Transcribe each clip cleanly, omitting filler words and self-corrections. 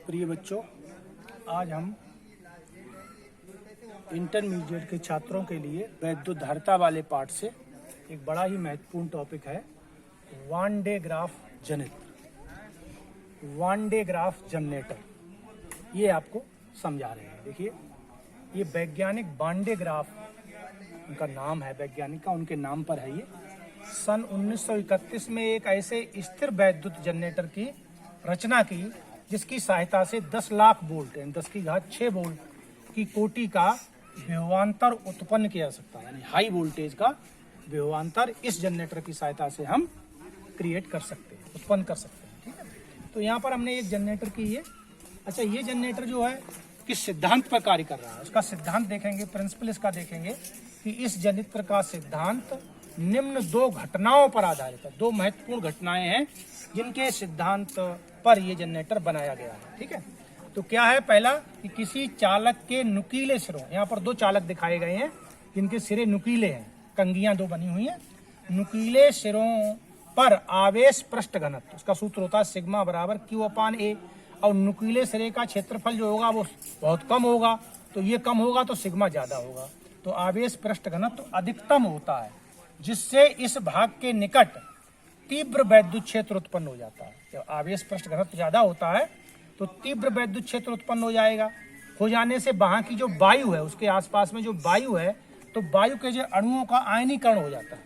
प्रिय बच्चों, आज हम इंटरमीडिएट के छात्रों के लिए वैद्युत धारिता वाले पाठ से एक बड़ा ही महत्वपूर्ण टॉपिक है वन डे ग्राफ जनित्र, वन डे ग्राफ जनरेटर। ये आपको समझा रहे हैं। देखिए, ये वैज्ञानिक वन डे ग्राफ उनका नाम है, वैज्ञानिक का उनके नाम पर है। ये सन 1931 में एक ऐसे स्थिर वैद्युत जनरेटर की रचना की जिसकी सहायता से 10 लाख वोल्ट यानी 10 की घात 6 वोल्ट की कोटि का विभवांतर उत्पन्न किया जा सकता है। यानी हाई वोल्टेज का विभवांतर इस जनरेटर की सहायता से हम क्रिएट कर सकते हैं, उत्पन्न कर सकते हैं। ठीक है, तो यहाँ पर हमने एक जनरेटर की है। अच्छा, ये जनरेटर जो है किस सिद्धांत पर कार्य कर रहा है, उसका सिद्धांत देखेंगे, प्रिंसिपल इसका देखेंगे कि इस जनरेटर का सिद्धांत निम्न दो घटनाओं पर आधारित है। दो महत्वपूर्ण घटनाएं हैं जिनके सिद्धांत पर यह जनरेटर बनाया गया है। ठीक है, तो क्या है? पहला कि किसी चालक के नुकीले सिरों, यहाँ पर दो चालक दिखाए गए हैं जिनके सिरे नुकीले हैं, कंघियां दो बनी हुई हैं। नुकीले सिरों पर आवेश पृष्ठ घनत्व, उसका सूत्र होता है सिग्मा बराबर Q/A। और नुकीले सिरे का क्षेत्रफल जो होगा वो बहुत कम होगा, तो ये कम होगा तो सिग्मा ज्यादा होगा, तो आवेश पृष्ठ घनत्व अधिकतम होता है, जिससे इस भाग के निकट तीव्र वैद्युत क्षेत्र उत्पन्न हो जाता है। जब आवेश पृष्ठ घनत्व ज्यादा होता है तो तीव्र वैद्युत क्षेत्र उत्पन्न हो जाएगा। हो जाने से वहां की जो वायु है, उसके आसपास में जो वायु है, तो वायु के जो अणुओं का आयनीकरण हो जाता है।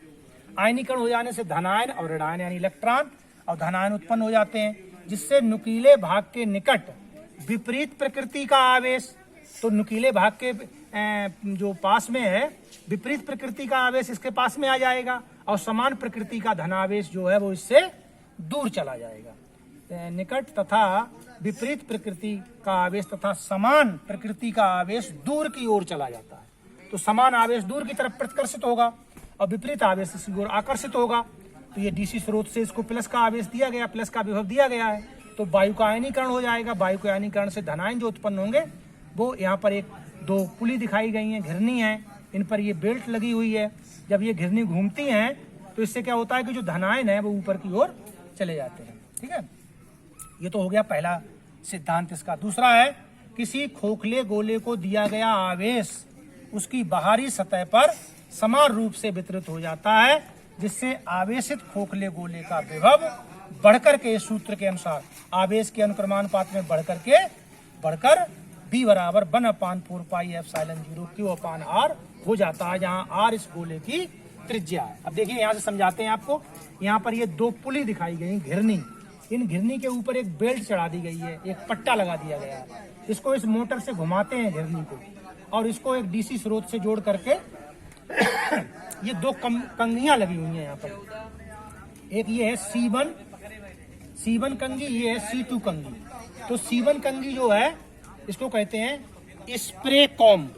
आयनीकरण हो जाने से धनायन और ऋणायन यानी इलेक्ट्रॉन और धनायन उत्पन्न हो जाते हैं, जिससे नुकीले भाग के निकट विपरीत प्रकृति का आवेश, तो नुकीले भाग के जो पास में है विपरीत प्रकृति का आवेश इसके पास में आ जाएगा और समान प्रकृति का धनावेश जो है वो इससे दूर चला जाएगा। निकट तथा विपरीत प्रकृति का आवेश तथा समान प्रकृति का आवेश दूर की ओर चला जाता है, तो समान आवेश दूर की तरफ प्रतिकर्षित होगा और विपरीत आवेश इसी ओर आकर्षित होगा। तो ये डीसी स्रोत से इसको प्लस का आवेश दिया गया, प्लस का विभव दिया गया है, तो वायु का आयनीकरण हो जाएगा। वायु के आयनीकरण से धनायन जो उत्पन्न होंगे वो यहाँ पर एक दो पुली दिखाई गई हैं, घिरनी है, इन पर ये बेल्ट लगी हुई है। जब ये घिरनी घूमती हैं तो इससे क्या होता है कि जो धनायन है वो ऊपर की ओर चले जाते हैं। ठीक है, ये तो हो गया पहला सिद्धांत इसका। दूसरा है किसी खोखले गोले को दिया गया आवेश उसकी बाहरी सतह पर समान रूप से वितरित हो जाता है, जिससे आवेशित खोखले गोले का विभव बढ़कर के सूत्र के अनुसार आवेश के अनुक्रमानुपात में बढ़कर B बराबर 1/4πε0 Q/R हो जाता है, जहाँ R इस गोले की त्रिज्या है। अब देखिए, यहाँ से समझाते हैं आपको। यहाँ पर ये दो पुली दिखाई गई, घिरनी, इन घिरनी के ऊपर एक बेल्ट चढ़ा दी गई है, एक पट्टा लगा दिया गया है। इसको इस मोटर से घुमाते हैं घिरनी को, और इसको एक डीसी स्रोत से जोड़ करके ये दो कंघियां लगी हुई हैं यहाँ पर। एक ये है C1 कंघी, ये है C2 कंघी। तो C1 कंघी जो है इसको कहते हैं स्प्रे कॉम्ब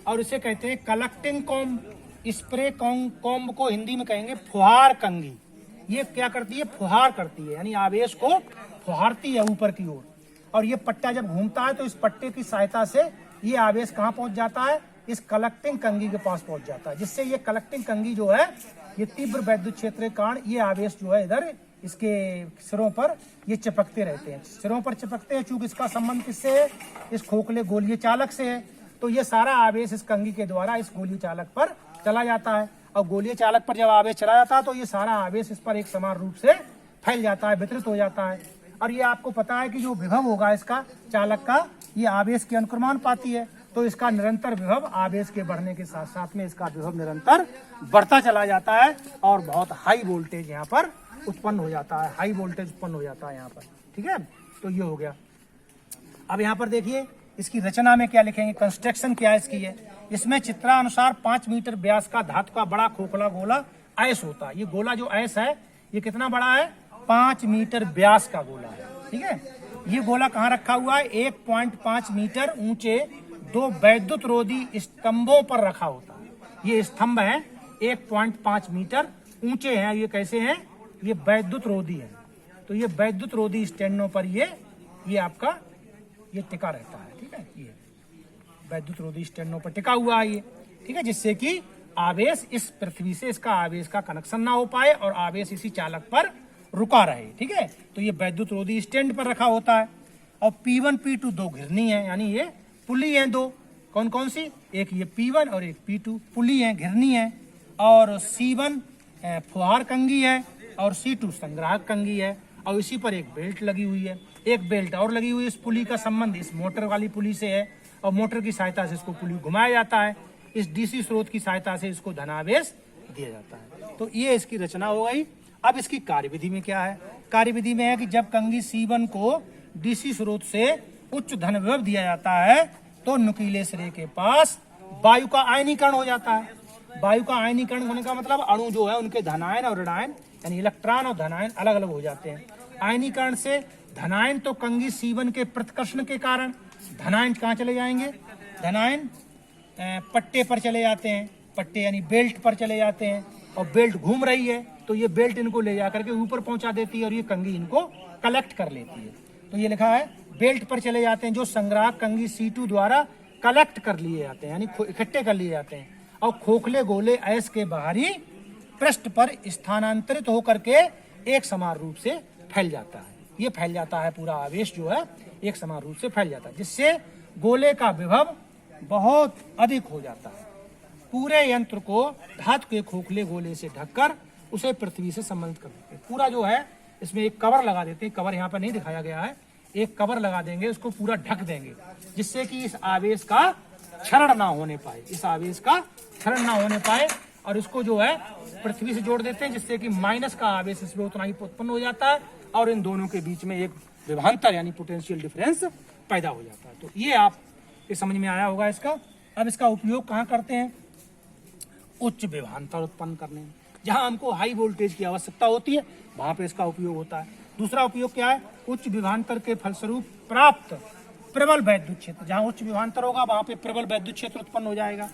और इसे कहते हैं कलेक्टिंग कॉम्ब। स्प्रे कॉम्ब को हिंदी में कहेंगे फुहार कंघी। ये क्या करती है? फुहार करती है, यानी आवेश को फुहारती है ऊपर की ओर। और ये पट्टा जब घूमता है तो इस पट्टे की सहायता से ये आवेश कहाँ पहुंच जाता है? इस कलेक्टिंग कंघी के पास पहुंच जाता है, जिससे ये कलेक्टिंग कंघी जो है ये तीव्र वैद्युत क्षेत्र के कारण ये आवेश जो है इधर इसके सिरों पर ये चिपकते रहते हैं। सिरों पर चिपकते हैं चूंकि इसका संबंध किससे है? इस खोखले गोलीय चालक से है। तो ये सारा आवेश इस कंघी के द्वारा इस गोलीय चालक पर चला जाता है, और गोलीय चालक पर जब आवेश चला जाता है तो ये सारा आवेश इस पर एक समान रूप से फैल जाता है, वितरित हो जाता है। और ये आपको पता है कि जो विभव होगा इसका चालक का, ये आवेश के अनुक्रमानुपाती है, तो इसका निरंतर विभव आवेश के बढ़ने के साथ साथ में इसका विभव निरंतर बढ़ता चला जाता है और बहुत हाई वोल्टेज यहाँ पर उत्पन्न हो जाता है, हाई वोल्टेज उत्पन्न हो जाता है यहाँ पर। ठीक है, तो ये हो गया। अब यहाँ पर देखिए इसकी रचना में क्या लिखेंगे, कंस्ट्रक्शन क्या है इसकी है। इसमें चित्रानुसार 5 मीटर व्यास का धातु का बड़ा खोखला गोला ऐस होता है। ये गोला जो ऐस है ये कितना बड़ा है? 5 मीटर व्यास का गोला है। ठीक है, ये गोला कहाँ रखा हुआ है? 1.5 मीटर ऊंचे दो वैद्युत रोधी स्तंभों पर रखा होता है। ये स्तंभ है 1.5 मीटर ऊंचे हैं। ये कैसे हैं? ये वैद्युत रोधी है। तो ये वैद्युत रोधी स्टैंडों पर ये आपका ये टिका रहता है। ठीक है, ये वैद्युत रोधी स्टैंडों पर टिका हुआ है ये। ठीक है, जिससे कि आवेश इस पृथ्वी से इसका आवेश का कनेक्शन ना हो पाए और आवेश इसी चालक पर रुका रहे। ठीक है, तो ये वैद्युत रोधी स्टैंड पर रखा होता है। और P1 P2 दो घिरनी है, यानी ये पुली हैं दो। कौन कौन सी? एक ये P1 और एक P2 पुली है, घिरनी है। और C1 फुहार कंघी है और C2 संग्राहक कंघी है। और इसी पर एक बेल्ट लगी हुई है, एक बेल्ट और लगी हुई है। इस पुली का संबंध इस मोटर वाली पुली से है और मोटर की सहायता से इसको पुली घुमाया जाता है। इस डीसी स्रोत की सहायता से इसको धनावेश दिया जाता है। तो ये इसकी रचना हो गई। अब इसकी कार्यविधि में क्या है? कार्यविधि में है कि जब कंघी C1 को डीसी स्रोत से उच्च धन विभव दिया जाता है तो नुकीले सिरे के पास वायु का आयनीकरण हो जाता है। वायु का आयनीकरण होने का मतलब अणु जो है उनके धनायन और ऋणायन यानी इलेक्ट्रॉन और धनायन अलग अलग हो जाते हैं। आयनीकरण से धनायन तो कंघी C1 के प्रतिकर्षण के कारण धनायन कहाँ चले जाएंगे? धनायन पट्टे पर चले जाते हैं, पट्टे यानी बेल्ट पर चले जाते हैं। और बेल्ट घूम रही है तो ये बेल्ट इनको ले जाकर के ऊपर पहुंचा देती है और ये कंघी इनको कलेक्ट कर लेती है। तो ये लिखा है बेल्ट पर चले जाते हैं जो संग्राहक कंघी C2 द्वारा कलेक्ट कर लिए जाते हैं, यानी इकट्ठे कर लिए जाते हैं। और खोखले गोले ऐस के बाहरी पृष्ठ पर स्थानांतरित होकर के एक समान रूप से फैल जाता है। ये फैल जाता है, पूरा आवेश जो है एक समान रूप से फैल जाता है, जिससे गोले का विभव बहुत अधिक हो जाता है। पूरे यंत्र को धातु के खोखले गोले से ढककर उसे पृथ्वी से संबंधित कर देते हैं। पूरा जो है इसमें एक कवर लगा देते हैं, कवर यहाँ पर नहीं दिखाया गया है, एक कवर लगा देंगे, उसको पूरा ढक देंगे जिससे कि इस आवेश का क्षरण ना होने पाए, इस आवेश का क्षरण ना होने पाए। और इसको जो है पृथ्वी से जोड़ देते हैं जिससे कि माइनस का आवेश इसमें उतना ही उत्पन्न हो जाता है और इन दोनों के बीच में एक विभवांतर यानी पोटेंशियल डिफरेंस पैदा हो जाता है। तो ये आप ये समझ में आया होगा इसका। अब इसका उपयोग कहाँ करते हैं? उच्च विभवांतर उत्पन्न करने में, जहां हमको हाई वोल्टेज की आवश्यकता होती है वहां पे इसका उपयोग होता है। दूसरा उपयोग क्या है? उच्च विभवांतर के फलस्वरूप प्राप्त प्रबल वैद्युत क्षेत्र, जहां उच्च विभवांतर होगा वहां पे प्रबल वैद्युत क्षेत्र उत्पन्न हो जाएगा।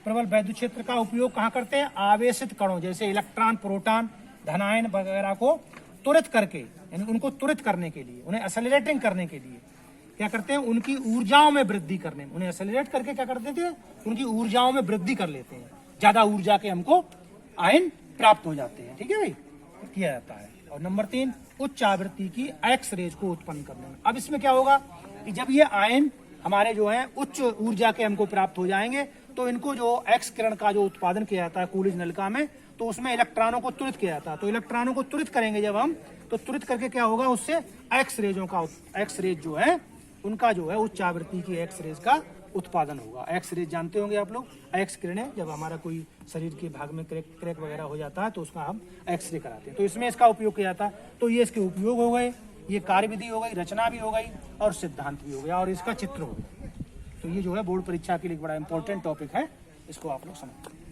प्रबल वैद्युत क्षेत्र का उपयोग कहाँ करते हैं? आवेशित कणों जैसे इलेक्ट्रॉन, प्रोटॉन, धनायन वगैरह को त्वरित करके, यानी उनको त्वरित करने के लिए, उन्हें एक्सेलरेटिंग करने के लिए क्या करते हैं? उनकी ऊर्जाओं में वृद्धि करने में, उन्हें एक्सेलरेट करके क्या कर देते हैं? उनकी ऊर्जाओं में वृद्धि कर लेते हैं, ज्यादा ऊर्जा के हमको आयन प्राप्त हो जाते हैं। ठीक है भाई, किया जाता है। और नंबर 3, उच्च आवृत्ति की एक्स रेज को उत्पन्न करने में। अब इसमें क्या होगा कि जब ये आयन हमारे जो है उच्च ऊर्जा के हमको प्राप्त हो जाएंगे तो इनको जो एक्स किरण का जो उत्पादन किया जाता है कूलिज नलिका में, तो उसमें इलेक्ट्रॉनों को त्वरित किया जाता है। तो इलेक्ट्रॉनों को त्वरित करेंगे जब हम, तो त्वरित करके क्या होगा? उससे एक्स रेज जो है उनका जो है उच्च आवृत्ति की एक्स रेज का उत्पादन होगा। एक्स रेज जानते होंगे आप लोग, एक्स किरणें, जब हमारा कोई शरीर के भाग में क्रैक वगैरह हो जाता है तो उसका हम एक्सरे कराते हैं, तो इसमें इसका उपयोग किया जाता है। तो ये इसके उपयोग हो गए, ये कार्यविधि हो गई, रचना भी हो गई और सिद्धांत भी हो गया और इसका चित्र हो गया। तो ये जो है बोर्ड परीक्षा के लिए बड़ा इंपॉर्टेंट टॉपिक है, इसको आप लोग समझते हैं।